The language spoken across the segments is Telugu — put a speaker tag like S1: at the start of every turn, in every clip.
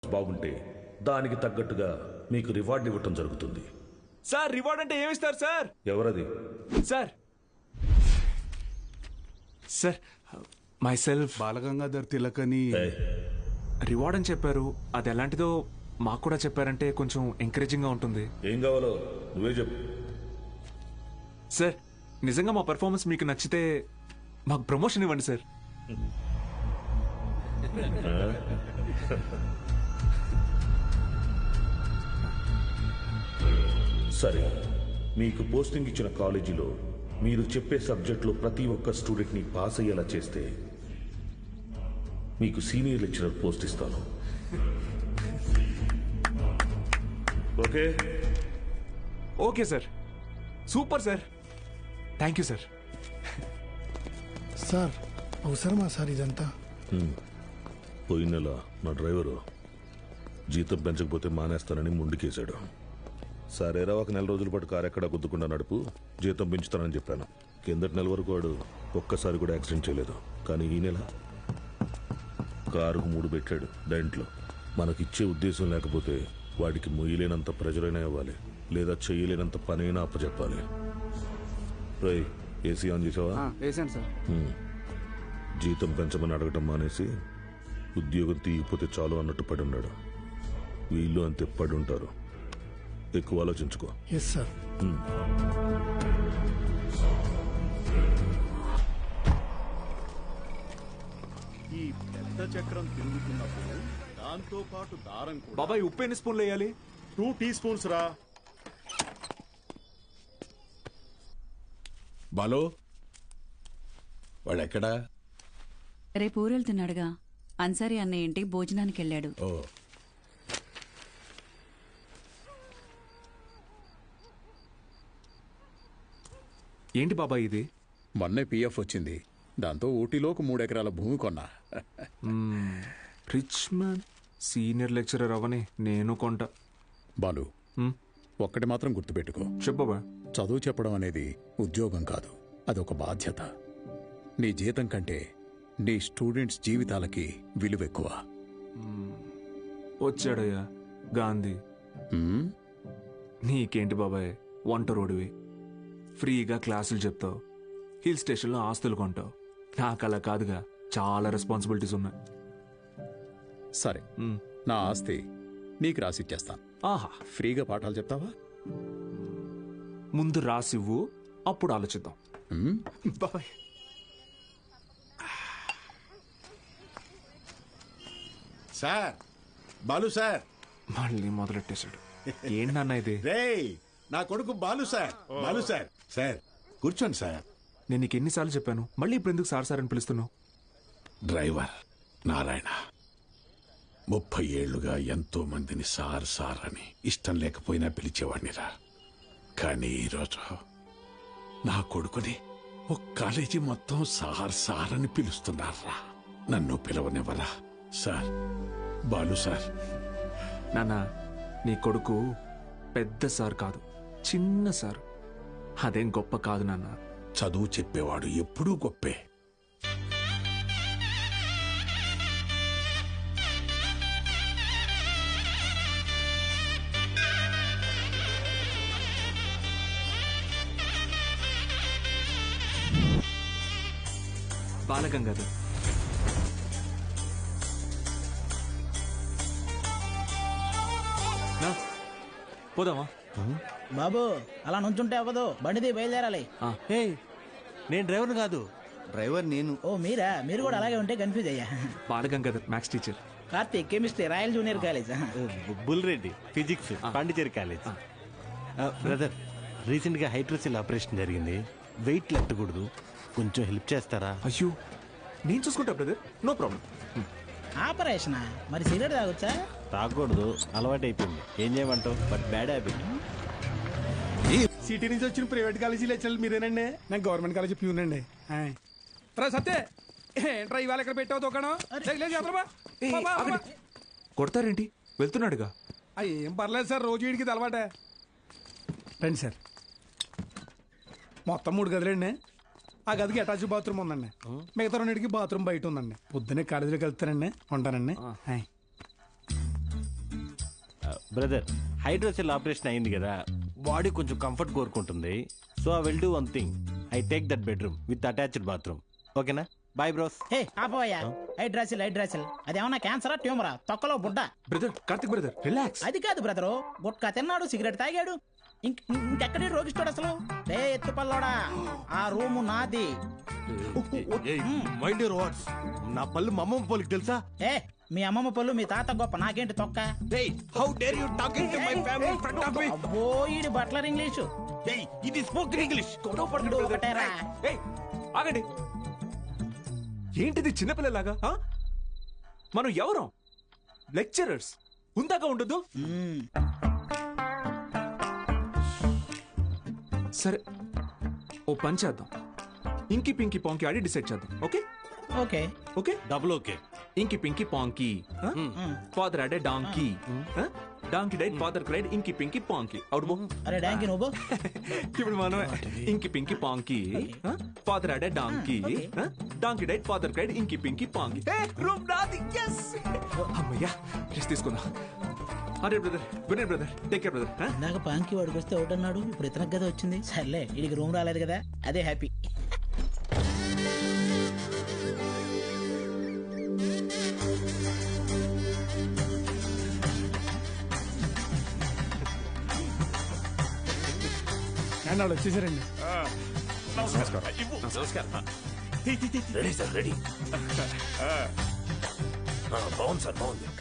S1: బాగుంటే దానికి తగ్గట్టుగా మీకు రివార్డ్ ఇవ్వటం జరుగుతుంది.
S2: సార్ రివార్డ్ అంటే ఏమిస్తారు సార్?
S1: ఎవరది?
S2: Sir sir myself
S3: Balagangadhar Tilak అని
S2: రివార్డ్ అని చెప్పారు. అది ఎలాంటిదో మాకు కూడా చెప్పారంటే కొంచెం ఎంకరేజింగ్ గా ఉంటుంది.
S1: ఏం కావాలో నువ్వే చెప్పు.
S2: సార్ నిజంగా మా పర్ఫార్మెన్స్ మీకు నచ్చితే మాకు ప్రమోషన్ ఇవ్వండి సార్.
S1: సరే, మీకు పోస్టింగ్ ఇచ్చిన కాలేజీలో మీరు చెప్పే సబ్జెక్టులో ప్రతి ఒక్క స్టూడెంట్ని పాస్ అయ్యేలా చేస్తే మీకు సీనియర్ లెక్చరర్ పోస్ట్ ఇస్తాను. Okay?
S2: Okay sir, super sir, thank you sir.
S4: Sir అవసరమా సార్ ఇదంతా?
S1: పోయిన నెల నా డ్రైవరు జీతం పెంచకపోతే మానేస్తానని ముందుకేశాడు. సరేరా, ఒక నెల రోజుల పాటు కారు ఎక్కడా గుద్దుకుండా నడుపు, జీతం పెంచుతానని చెప్పాను. కిందటి నెల వరకు వాడు ఒక్కసారి కూడా యాక్సిడెంట్ చేయలేదు. కానీ ఈ నెల కారుకు 3 పెట్టాడు. దాంట్లో మనకిచ్చే ఉద్దేశం లేకపోతే వాడికి మొయ్యలేనంత ప్రెజరైనా ఇవ్వాలి, లేదా చెయ్యలేనంత పనైనా అప్పచెప్పాలి. రై, ఏసీ ఆన్ చేసావా?
S3: వేసాను సార్.
S1: జీతం పెంచమని అడగటం మానేసి ఉద్యోగం తీయకపోతే చాలు అన్నట్టు పడి ఉన్నాడు. వీళ్ళు అంతే పడి ఉంటారు. ఎక్కువ ఆలోచించుకో.
S4: Yes sir.
S3: ఈ పెద్ద చక్రం తిరుగుతున్నప్పుడు దాంతో పాటు దారం కూడా.
S2: బాబాయ్ ఉప్పు ఎన్ని స్పూన్లు వేయాలి?
S3: 2 టీ స్పూన్స్ రా.
S5: బాలో వాడెక్కడా?
S6: రేపు ఊరెళ్తున్నాడుగా. అన్సారీ అన్నయ్య ఇంటికి భోజనానికి వెళ్ళాడు.
S5: ఓ,
S2: ఏంటి బాబాయ్ ఇది?
S5: మొన్నే పిఎఫ్ వచ్చింది. దాంతో ఊటీలోకి 3 ఎకరాల భూమి కొన్నా.
S2: రిచ్ మ్యాన్, సీనియర్ లెక్చరర్ అవని నేను కొంట.
S5: బాలు, ఒక్కటి మాత్రం గుర్తుపెట్టుకో.
S2: చెప్పు బాబాయ్.
S5: చదువు చెప్పడం అనేది ఉద్యోగం కాదు, అదొక బాధ్యత. నీ జీతం కంటే నీ స్టూడెంట్స్ జీవితాలకి విలువ ఎక్కువ.
S2: వచ్చాడయ్యా గాంధీ.
S5: హ్మ్?
S2: నీకేంటి బాబాయ్, వంట రోడివి, ఫ్రీగా క్లాసులు చెప్తావు, హిల్ స్టేషన్లో ఆస్తులు కొంటావు. నాకు అలా కాదుగా, చాలా రెస్పాన్సిబిలిటీస్ ఉన్నాయి.
S5: సరే, నా ఆస్తి నీకు రాసిచ్చేస్తాను.
S2: ఆహా,
S5: ఫ్రీగా పాఠాలు చెప్తావా?
S2: ముందు రాసివ్వు, అప్పుడు ఆలోచిద్దాం.
S5: హ్మ్?
S2: బాబాయ్
S7: సార్, బాలు సార్.
S2: మళ్ళీ మొదలెట్టేశాడు. ఏంటి నాన్న ఇది?
S7: రేయ్, నా కొడుకు Balu sir. Balu sir. Sir కూర్చోండి సార్.
S2: నేను నీకు ఎన్నిసార్లు చెప్పాను, మళ్ళీ ఇప్పుడు ఎందుకు సార్ సార్ అని పిలుస్తున్నావు?
S7: డ్రైవర్ నారాయణ 30 ఏళ్లుగా ఎంతో మందిని సార్ సార్ అని ఇష్టం లేకపోయినా పిలిచేవాడినిరా. కానీ ఈరోజు నా కొడుకుని ఒక కాలేజీ మొత్తం సార్ సార్ అని పిలుస్తున్నారా. నన్ను పిలవనివ్వరా సార్? బాలు సార్.
S2: నాన్న, నీ కొడుకు పెద్ద సార్ కాదు, చిన్న సార్. అదేం గొప్ప కాదు నాన్న.
S7: చదువు చెప్పేవాడు ఎప్పుడూ గొప్పే.
S2: బాలగంగాధర్. పోదామా?
S8: బాబు అలా నుంచుంటే అవ్వదు, బండిది బయలుదేరాలి.
S9: నేను డ్రైవర్ కాదు, డ్రైవర్ నేను.
S8: ఓ మీరా? మీరు కూడా అలాగే ఉంటే కన్ఫ్యూజ్ అయ్యా.
S2: Balagangadhar maths teacher.
S8: Karthik chemistry, royal junior college.
S9: Bulreddy physics, Pondicherry college. Brother, recent గా హైడ్రోసిల్ ఆపరేషన్ జరిగింది, వెయిట్ లెట్టకూడదు, కొంచెం హెల్ప్ చేస్తారా?
S2: అయ్యో, నేను చూసుకుంటా బ్రదర్, నో ప్రాబ్లం.
S8: ఆపరేషన్ మరి సిగరెట్ తాగొచ్చా?
S9: తాగకూడదు, అలవాటు అయిపోయింది. ఏం చేయమంటావు? But bad habit.
S3: సిటీ నుంచి వచ్చిన ప్రైవేట్ కాలేజీ లెక్చరర్ మీరేనండి? నేను గవర్నమెంట్ కాలేజీ ప్యూన్ అండి. సత్తే ఏంట్రా ఇవాళ ఇక్కడ పెట్టావు దుకాణం?
S2: కొడతారేంటి? వెళ్తున్నాడుగా.
S3: ఏం పర్లేదు సార్, రోజు వీడికి ఇది అలవాటే. రండి సార్. మొత్తం 3 గదులండి. ఆ గదికి అటాచ్ బాత్రూమ్ ఉందండి. మిగతా 2కి బాత్రూమ్ బయట ఉందండి. పొద్దున్నే కాలేజీలోకి వెళ్తానండి. ఉంటానండి.
S9: బ్రదర్ హైడ్రోసెల్ ఆపరేషన్ అయింది కదా, బాడీ కొంచెం కంఫర్ట్ కోరుకుంటుంది. So I will do one thing, I take that bedroom with attached bathroom. ఓకేనా? Bye bros.
S8: హే ఆపోయా, హైడ్రాసిల్ అదేమన్నా క్యాన్సరా ట్యూమరా తొక్కలో బుడ్డ?
S2: Brother Karthik brother relax.
S8: అది కాదు బ్రదరు, గుట్కా తిన్నాడు, సిగరెట్ తాగాడు, ఇంకెక్కడే రోగిస్తాడు అసలు. రే ఎత్తు పల్లోడా, ఆ రూము నాది.
S9: Mind your words. నా పళ్ళు మా అమ్మమ్మ పోలికి తెలుసా?
S8: ఏ మీ అమ్మమ్మ పళ్ళు మీ తాత గొప్ప, నాకేంటి తొక్క?
S9: How dare you talking to my family in front of me?
S8: అబ్బో ఈడి బట్లర్ ఇంగ్లీషు.
S9: ఇది స్పోకెన్ ఇంగ్లీష్.
S8: ఒకటేరా.
S2: ఏయ్, ఆగండి. ఏంటిది చిన్నపిల్లలాగా? మనం ఎవరం? లెక్చరర్స్. ఉందాక ఉండదు. సరే, ఓ పని చేద్దాం. ఇంకి పింకి పాంకి ఆడి డిసైడ్ చేద్దాం. Okay
S8: okay
S2: okay.
S9: Double okay.
S2: Inky pinky ponky. Father had a donkey. Donkey died, father cried, inky pinky పాంకి. Out బో.
S8: అరే డాంకీ నువ్వు.
S2: ఇప్పుడు మనమే inky pinky ponky. Father had a donkey. Donkey died, father cried, inky pinky ponky. Room నాది. yes. అమ్మయ్యా, రెస్ట్ తీసుకుందాం. అరే brother, good night brother, take care brother.
S8: నాకు పాంకి వాడికి వస్తే ఒకటి అన్నాడు, ఇప్పుడు ఇతనికి కదా వచ్చింది. సర్లే, వీడికి రూమ్ రాలేదు కదా, అదే హ్యాపీ.
S3: వాళ్ళు వచ్చేసారండి.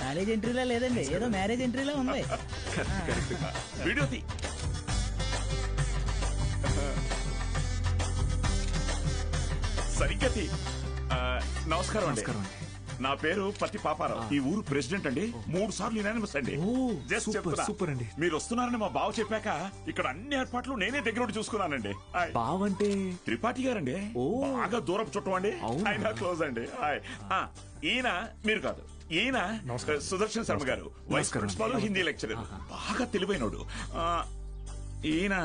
S8: కాలేజ్ ఎంట్రీలా లేదండి, ఏదో మ్యారేజ్ ఎంట్రీలా ఉంది.
S7: సరిగ్గా నమస్కారం అండి. నా పేరు పత్తి పాపారావు, ఈ ఊరు ప్రెసిడెంట్ అండి. 3 సార్లు యునానిమస్ అండి. జస్ట్ చెప్తున్నా.
S2: సూపర్ అండి.
S7: మీరు వస్తున్నారని మా బావ చెప్పాక ఇక్కడ అన్ని ఏర్పాట్లు నేనే దగ్గర ఉండి చూసుకున్నానండి.
S2: బావంటే
S7: త్రిపాఠి గారండి, బాగా దూరం చుట్టం అండి, ఆయన క్లోజ్ అండి. ఈయన మీరు కాదు, ఈయన సుదర్శన్ శర్మ గారు, వైస్ ప్రిన్సిపాల్, హిందీ లెక్చరర్, బాగా తెలివైనడు. ఈయన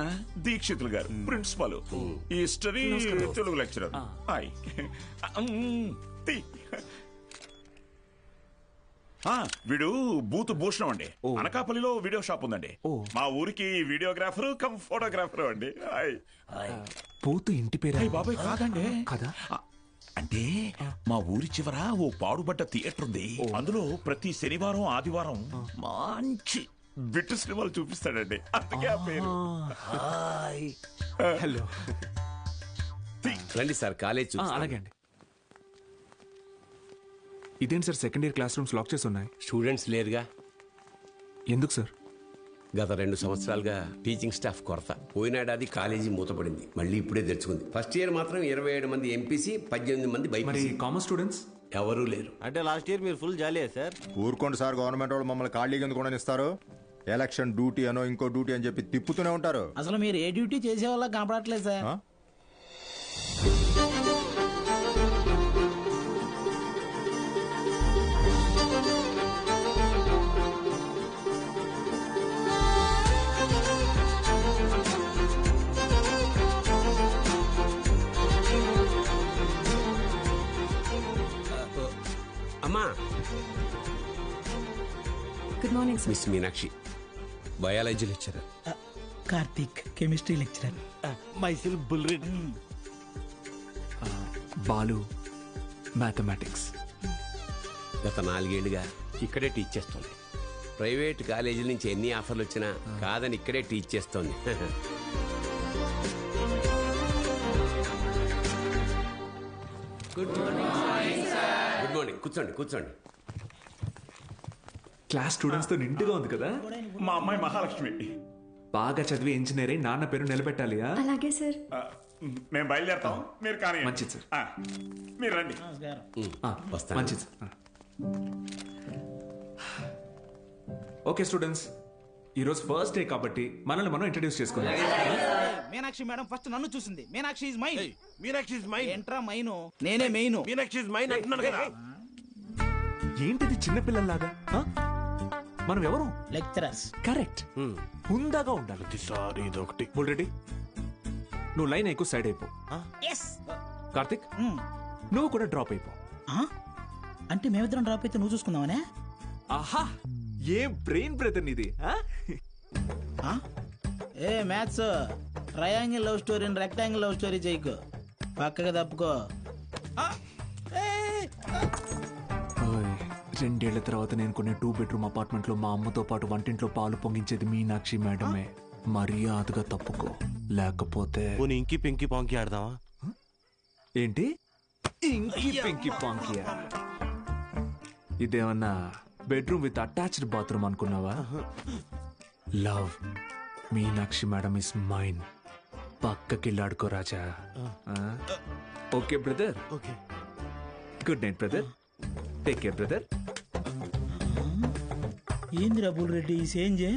S7: దీక్షితులు గారు, ప్రిన్సిపాల్, హిస్టరీ తెలుగు లెక్చరర్. వీడు బూత్ భూషణం అండి. అనకాపల్లిలో వీడియో షాప్ ఉందండి. మా ఊరికి వీడియోగ్రాఫర్ కమ్ ఫోటోగ్రాఫర్ అండి.
S2: బూత్ ఇంటి పేరు?
S7: బాబాయ్ కాదండి.
S2: కదా,
S7: అంటే మా ఊరి చివర ఓ పాడుబడ్డ థియేటర్ ఉంది. అందులో ప్రతి శనివారం ఆదివారం మంచి బిట్టు సినిమాలు చూపిస్తాడండి. అందుకే ఆ పేరు.
S2: హలో,
S10: రండి సార్, కాలేజ్.
S2: అలాగే అండి. ఇదేంటి sir, second year class rooms lock చేసి ఉన్నాయి?
S10: స్టూడెంట్స్ లేరుగా.
S2: ఎందుకు సార్?
S10: గత 2 సంవత్సరాలుగా టీచింగ్ స్టాఫ్ కొరత. పోయినాడాది కాలేజీ మూతపడింది, మళ్ళీ ఇప్పుడే తెరుచుకుంది. ఫస్ట్ ఇయర్ మాత్రం 27 మంది ఎంపీసీ, 18 మంది బైపీసీ.
S2: కామర్స్ స్టూడెంట్స్
S10: ఎవరూ లేరు.
S9: అంటే లాస్ట్ ఇయర్ మీరు ఫుల్ జాలీయా సార్?
S11: ఊరుకోండి సార్, గవర్నమెంట్ వాళ్ళు మమ్మల్ని ఖాళీగా ఎందుకు కూడా ఇస్తారు? ఎలక్షన్ డ్యూటీ అనో ఇంకో డ్యూటీ అని చెప్పి తిప్పుతూనే ఉంటారు.
S8: అసలు మీరు ఏ డ్యూటీ చేసే వాళ్ళ కనపడట్లేదు సార్.
S10: అమ్మా,
S6: good morning sir.
S10: Miss Meenakshi, biology lecturer.
S8: Karthik, chemistry lecturer.
S9: మైసిల్ బుల్రెడ్.
S2: బాలు, మ్యాథమెటిక్స్.
S10: గత 4 ఏళ్లుగా ఇక్కడే టీచ్ చేస్తోంది. ప్రైవేట్ కాలేజీల నుంచి ఎన్ని ఆఫర్లు వచ్చినా కాదని ఇక్కడే టీచ్ చేస్తోంది. Good morning. Good morning. కూర్చోండి కూర్చోండి.
S2: క్లాస్ స్టూడెంట్స్ తో నిండుగా ఉంది కదా.
S7: మా అమ్మాయి మహాలక్ష్మి.
S2: బాగా చదివి ఇంజనీర్ అయి నాన్న పేరు నిలబెట్టాలి.
S6: అలాగే సార్.
S7: మేము బయలుదేరతాం, మీరు కానీ.
S2: మంచిది సార్.
S7: మీరు రండి.
S10: వస్తాను.
S2: మంచిది సార్. ఓకే స్టూడెంట్స్, ఈరోజు ఫస్ట్ డే కాబట్టి మనల్ని మనం ఇంట్రడ్యూస్ చేసుకుందాం.
S8: మీనాక్షి మేడం ఫస్ట్ నన్ను చూసింది. Meenakshi is mine.
S9: Meenakshi is mine.
S8: ఎంట్రా మైను, నేనే మెయిన్.
S9: మీనాక్షి ఇస్ మైన్ అంటున్నాను కదా.
S2: ఏంటిది చిన్నపిల్లల్లాగా? మనం ఎవరు?
S8: లెక్చరర్స్.
S2: కరెక్ట్. హుందాగా ఉండాలి.
S9: సారీ, ఇదొకటి.
S2: ఆల్రెడీ నువ్వు లైన్ ఎక్కువ సైడ్ అయిపో. కార్తిక్, నువ్వు కూడా డ్రాప్ అయిపో.
S8: అంటే మేమిద్దరం డ్రాప్ అయితే నువ్వు చూసుకుందామనే?
S2: ఆహా, ఏం బ్రెయిన్ బ్రదర్ నీది
S8: ఏ మ్యాథ్స్ ట్రయాంగిల్ లవ్ స్టోరీని రెక్టాంగిల్ లవ్ స్టోరీ చేయకు, పక్కగా తప్పుకో.
S2: 2 ఏళ్ల తర్వాత నేను కొనే 2 బెడ్రూమ్ అపార్ట్మెంట్ లో మా అమ్మతో పాటు వంటింట్లో పాలు పొంగించేది మీనాక్షి మేడమే. మర్యాదగా తప్పుకో, లేకపోతే
S9: ఇంకి పింకి పాంకి ఆడదామా?
S2: ఏంటి ఇంకి పింకి పాంకియా? ఇదేమన్నా బెడ్రూమ్ విత్ అటాచ్డ్ బాత్రూమ్ అనుకున్నావా? Love Meenakshi madam is mine. పక్కకిల్లాడుకో రాజా. Okay brother, good night brother, take care brother.
S8: ఏంది రబుల్ రెడ్డి సేంజే?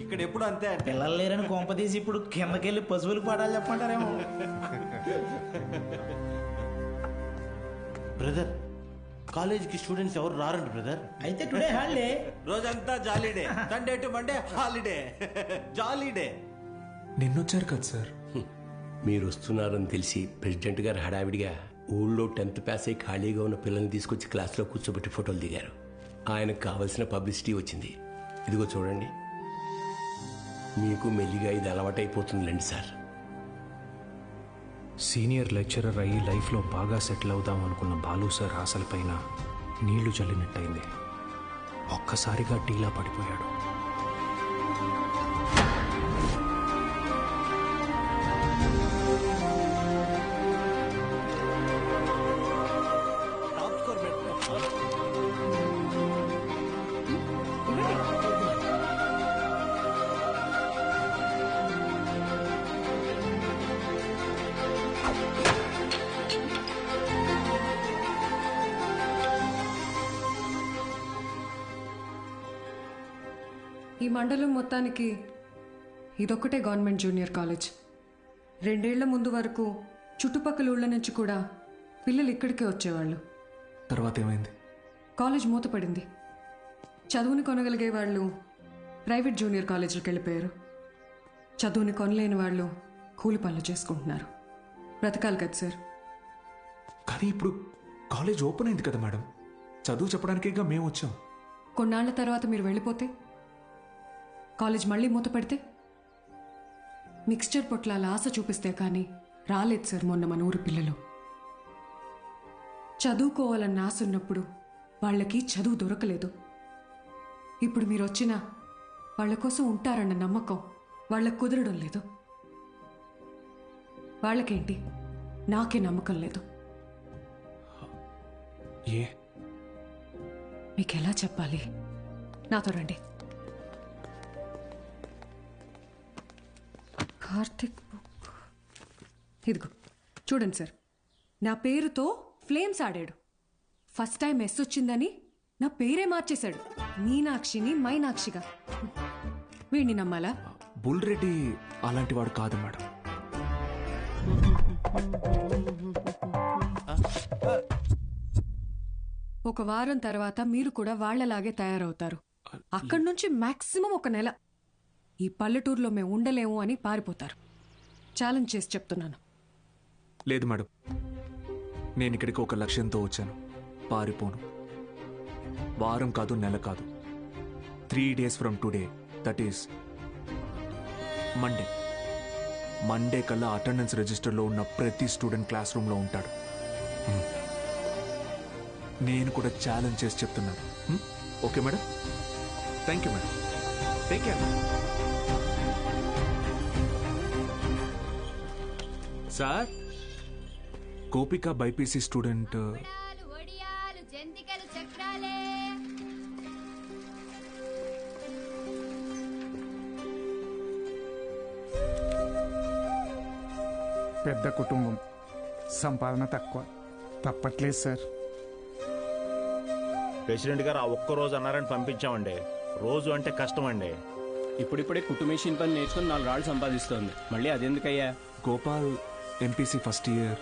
S9: ఇక్కడ ఎప్పుడు అంతే.
S8: పిల్లలు లేరని కొంప తీసి ఇప్పుడు కిందకెళ్ళి పశువులకు పాడాలి చెప్పంటారేమో.
S9: బ్రదర్, కాలేజీకి స్టూడెంట్స్ ఎవరు రారండి బ్రదర్.
S8: అయితే టుడే హాలిడే,
S9: రోజంతా jolly day. Sunday to Monday holiday, jolly day.
S2: నిన్నొచ్చారు కదా సార్.
S10: మీరు వస్తున్నారని తెలిసి ప్రెసిడెంట్ గారు హడావిడిగా ఊళ్ళో 10th పాస్ అయి ఖాళీగా ఉన్న పిల్లల్ని తీసుకొచ్చి క్లాస్లో కూర్చోబెట్టి ఫోటోలు దిగారు. ఆయనకు కావలసిన పబ్లిసిటీ వచ్చింది. ఇదిగో చూడండి, మీకు మెల్లిగా ఇది అలవాటైపోతుందిలేండి సార్.
S12: సీనియర్ లెక్చరర్ అయ్యి లైఫ్లో బాగా సెటిల్ అవుదాం అనుకున్న బాలు సార్ ఆశలపైన నీళ్లు చల్లినట్టయింది. ఒక్కసారిగా డీలా పడిపోయాడు.
S13: ఈ మండలం మొత్తానికి ఇదొక్కటే గవర్నమెంట్ జూనియర్ కాలేజ్. 2 ఏళ్ల ముందు వరకు చుట్టుపక్కల ఊళ్ళ నుంచి కూడా పిల్లలు ఇక్కడికే వచ్చేవాళ్ళు.
S2: తర్వాత ఏమైంది?
S13: కాలేజ్ మూతపడింది. చదువుని కొనగలిగే వాళ్ళు ప్రైవేట్ జూనియర్ కాలేజీలకు వెళ్ళిపోయారు. చదువుని కొనలేని వాళ్ళు కూలి పనులు చేసుకుంటున్నారు. బ్రతకాలి కదా సార్.
S2: కానీ ఇప్పుడు కాలేజ్ ఓపెన్ అయింది కదా మేడం, చదువు చెప్పడానికేగా మేము వచ్చాం.
S13: కొన్నాళ్ల తర్వాత మీరు వెళ్ళిపోతే కాలేజ్ మళ్ళీ మూతపడితే మిక్స్చర్ పొట్లాల ఆశ చూపిస్తే కానీ రాలేదు సార్ మొన్న మన ఊరు పిల్లలు. చదువుకోవాలన్న ఆశ ఉన్నప్పుడు వాళ్ళకి చదువు దొరకలేదు. ఇప్పుడు మీరు వచ్చినా వాళ్ళ కోసం ఉంటారన్న నమ్మకం వాళ్ళకు కుదరడం లేదు. వాళ్ళకేంటి, నాకే నమ్మకం లేదు. మీకెలా చెప్పాలి? నాతో రండి. కార్తిక్ బుక్ ఇదిగో చూడండి సార్. నా పేరుతో ఫ్లేమ్స్ ఆడాడు. ఫస్ట్ టైం ఎస్ వచ్చిందని నా పేరే మార్చేశాడు. మీనాక్షిని మైనాక్షిగా. వీడిని నమ్మాలా?
S2: బుల్ రెడ్డి అలాంటి వాడు కాదు మేడం.
S13: ఒక వారం తర్వాత మీరు కూడా వాళ్లలాగే తయారవుతారు. అక్కడి నుంచి మాక్సిమం 1 నెల ఈ పల్లెటూరులో మేము ఉండలేము అని పారిపోతారు. ఛాలెంజ్ చేసి చెప్తున్నాను.
S2: లేదు మేడం, నేను ఇక్కడికి ఒక లక్ష్యంతో వచ్చాను. పారిపోను. వారం కాదు, నెల కాదు, 3 days from today, that is Monday కల్లా అటెండెన్స్ రిజిస్టర్లో ఉన్న ప్రతి స్టూడెంట్ క్లాస్ రూమ్లో ఉంటాడు. నేను కూడా ఛాలెంజ్ చేసి చెప్తున్నాను. Okay madam? Thank you madam. Take care. Sir, Gopika BiPC student.
S4: పెద్ద కుటుంబం, సంపాదన తక్కువ. తప్పట్లేదు సార్.
S14: ప్రెసిడెంట్ గారు ఆ ఒక్క రోజు అన్నారని పంపించామండి. రోజు అంటే కష్టం అండి. ఇప్పుడిప్పుడే కుట్టు మెషిన్ పని నేర్చుకుని 4 రాళ్ళు సంపాదిస్తోంది. మళ్ళీ అదెందుకయ్యా?
S2: Gopal MPC first year.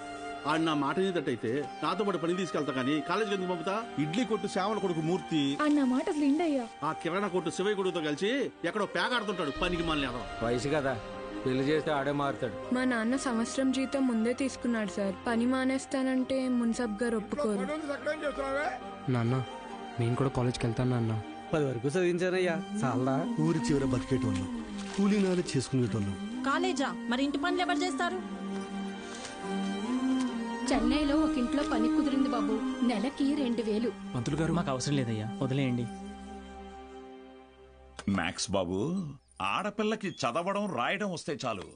S15: ఆడు నా మాట ఏదట్టయితే నాతో పాటు పని తీసుకెళ్తా కానీ కాలేజీకి ఎందుకు పంపుతా? ఇడ్లీ కొట్టు శ్యామల కొడుకు మూర్తి
S16: నా మాట అసలు ఇండయ్యా.
S15: ఆ కిరాణా కొట్టు శివయ్య కొడుకుతో కలిసి ఎక్కడో పేకాడుతుంటాడు. పనికి మళ్ళీ
S14: వయసు కదా, పెళ్లి చేస్తే ఆడే మారుతాడు.
S16: మా నాన్న సంవత్సరం జీతం ముందే తీసుకున్నాడు సార్. పని మానేస్తానంటే మున్సబ్ గారు ఒప్పుకోరు.
S12: నాన్న నేను కూడా కాలేజ్కి వెళ్తాను నాన్న.
S14: 10 వరకు చదివించానయ్యా. చాలా
S17: ఊరి చివర బతికేటోళ్ళు, కూలీ నాలు చేసుకునేటోళ్ళు.
S18: కాలేజా? మరి ఇంటి పనులు ఎవరు చేస్తారు?
S16: చెన్నైలో ఒక ఇంట్లో పని కుదిరింది బాబు, నెలకి 2000.
S2: మంత్రులు గారు
S14: మాకు అవసరం లేదయ్యా, వదిలేయండి.
S7: మ్యాక్స్ బాబు, ఆడపిల్లకి చదవడం రాయడం వస్తే చాలు.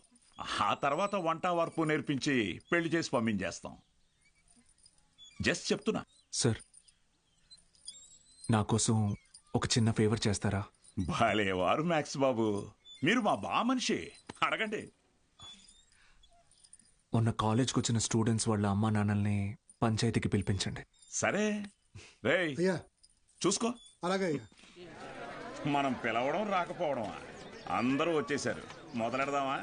S7: ఆ తర్వాత వంట వరపు నేర్పించి పెళ్లి చేసి పంపించేస్తాం. జస్ట్ చెప్తున్నా.
S2: సార్, నా కోసం ఒక చిన్న ఫేవర్ చేస్తారా?
S7: భలేవారు మ్యాక్స్ బాబు, మీరు మా బా మనిషి, అడగండి.
S2: మొన్న కాలేజ్కి వచ్చిన స్టూడెంట్స్ వాళ్ళ అమ్మా నాన్నల్ని పంచాయతీకి పిలిపించండి.
S7: సరే రేయ్, చూసుకో.
S17: అలాగే.
S7: మనం పిలవడం రాకపోవడమా? అందరూ వచ్చేసారు, మొదలెడదామా?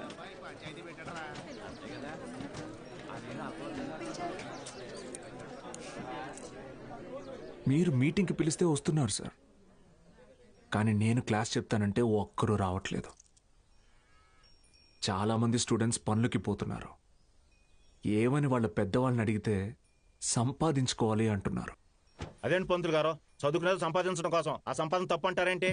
S2: మీరు మీటింగ్కి పిలిస్తే వస్తున్నారు సార్, కానీ నేను క్లాస్ చెప్తానంటే ఒక్కరూ రావట్లేదు. చాలామంది స్టూడెంట్స్ పనులకి పోతున్నారు. ఏమని వాళ్ళ పెద్దవాళ్ళని అడిగితే సంపాదించుకోవాలి అంటున్నారు.
S19: అదేంటి పంతులు గారు, చదువుకునేది సంపాదించడం కోసం, ఆ సంపాదన తప్పు అంటారేంటి?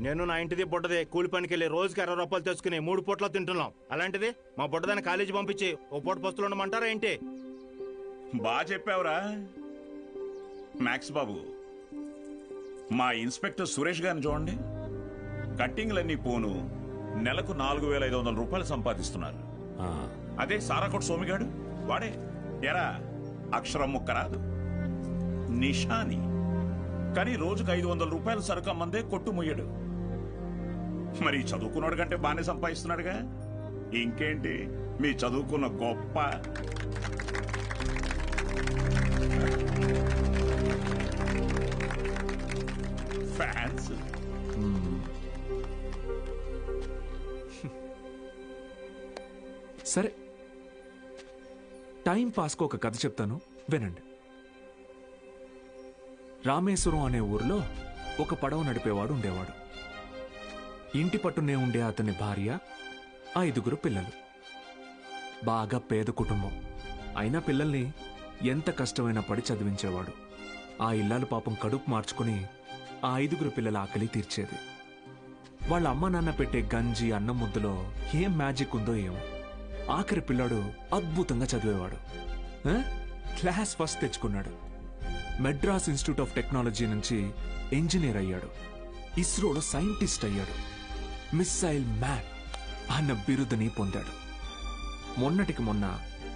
S19: నేను నా ఇంటిది బుడ్డది కూలి పనికి వెళ్ళి రోజుకి 60 రూపాయలు తెచ్చుకుని 3 పూట్ల తింటున్నాం. అలాంటిది మా బుడ్డదాన్ని కాలేజీ పంపించి ఓ పూట పస్తులు ఉండమంటారా ఏంటి?
S7: బాగా చెప్పావురా మ్యాక్స్ బాబు. మా ఇన్స్పెక్టర్ సురేష్ గారిని చూడండి, కట్టింగ్లన్నీ పోను నెలకు 4500 రూపాయలు సంపాదిస్తున్నారు. అదే సారాకోట్ సోమిగాడు, వాడే ఎరా అక్షరం ముక్క రాదు, నిషాని, కానీ రోజుకు 500 రూపాయలు సరుకు అమ్మందే కొట్టు ముయ్యడు. మరి చదువుకున్నాడు కంటే బాగానే సంపాదిస్తున్నాడుగా. ఇంకేంటి మీ చదువుకున్న గొప్ప. ఫ్యాన్స్.
S2: సరే, టైం పాస్కు ఒక కథ చెప్తాను, వినండి. రామేశ్వరం అనే ఊర్లో ఒక పడవ నడిపేవాడు ఉండేవాడు. ఇంటి పట్టునే ఉండే అతని భార్య, 5 పిల్లలు. బాగా పేద కుటుంబం అయినా పిల్లల్ని ఎంత కష్టమైనా పడి చదివించేవాడు. ఆ ఇల్లాలు పాపం కడుపు మార్చుకుని ఆ 5 పిల్లల ఆకలి తీర్చేది. వాళ్ళ అమ్మ నాన్న పెట్టే గంజి అన్నం ముద్దలో ఏం మ్యాజిక్ ఉందో ఏమో, ఆఖరి పిల్లాడు అద్భుతంగా చదివేవాడు. క్లాస్ ఫస్ట్ తెచ్చుకున్నాడు. మెడ్రాస్ ఇన్స్టిట్యూట్ ఆఫ్ టెక్నాలజీ నుంచి ఇంజనీర్ అయ్యాడు. ఇస్రోలో సైంటిస్ట్ అయ్యాడు. మిస్సైల్ మ్యాన్ అన్న బిరుదుని పొందాడు. మొన్నటికి మొన్న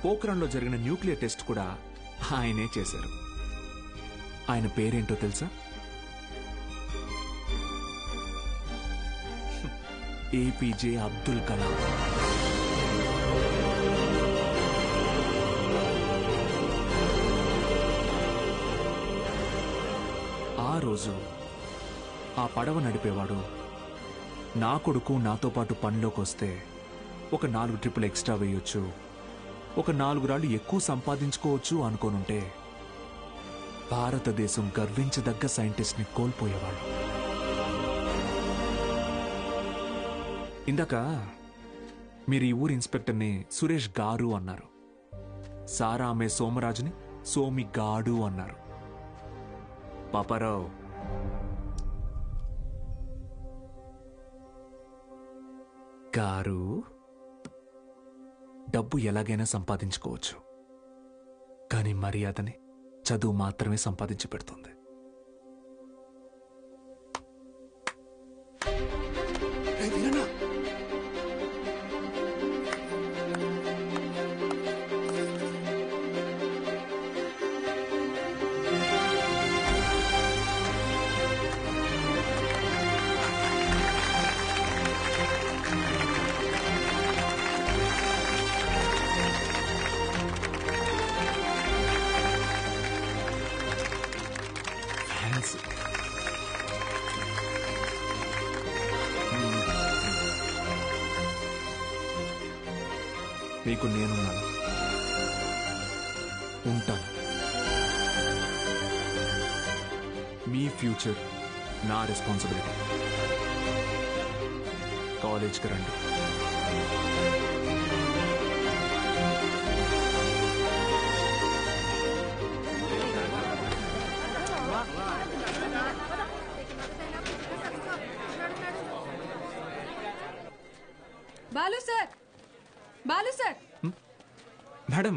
S2: పోఖ్రాన్లో జరిగిన న్యూక్లియర్ టెస్ట్ కూడా ఆయనే చేశారు. ఆయన పేరేంటో తెలుసా? ఏపీజే అబ్దుల్ కలాం. ఆ రోజు ఆ పడవ నడిపేవాడు, నా కొడుకు నాతో పాటు పనిలోకి వస్తే ఒక 4 ట్రిప్పులు ఎక్స్ట్రా వేయొచ్చు, ఒక 4 రాళ్ళు ఎక్కువ సంపాదించుకోవచ్చు అనుకోనుంటే భారతదేశం గర్వించదగ్గ సైంటిస్ట్ని కోల్పోయేవాడు. ఇందాక మీరు ఈ ఊరి ఇన్స్పెక్టర్ని సురేష్ గారు అన్నారు. సారా ఆమె సోమరాజుని సోమి గాడు అన్నారు. పాపారావు, గారు, డబ్బు ఎలాగైనా సంపాదించుకోవచ్చు, కానీ మర్యాదని చదువు మాత్రమే సంపాదించి పెడుతుంది. మీకు నేనున్నాను, ఉంటాను. మీ ఫ్యూచర్ నా రెస్పాన్సిబిలిటీ. కాలేజ్కి రండి.
S13: బాలు సార్
S2: మేడం,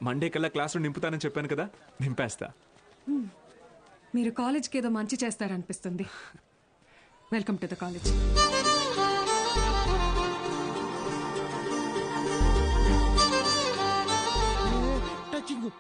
S2: మండే కల్లా క్లాస్ నింపుతానని చెప్పాను కదా, నింపేస్తా.
S13: మీరు కాలేజ్కి ఏదో మంచి చేస్తారనిపిస్తుంది. Welcome to the college.
S15: Touching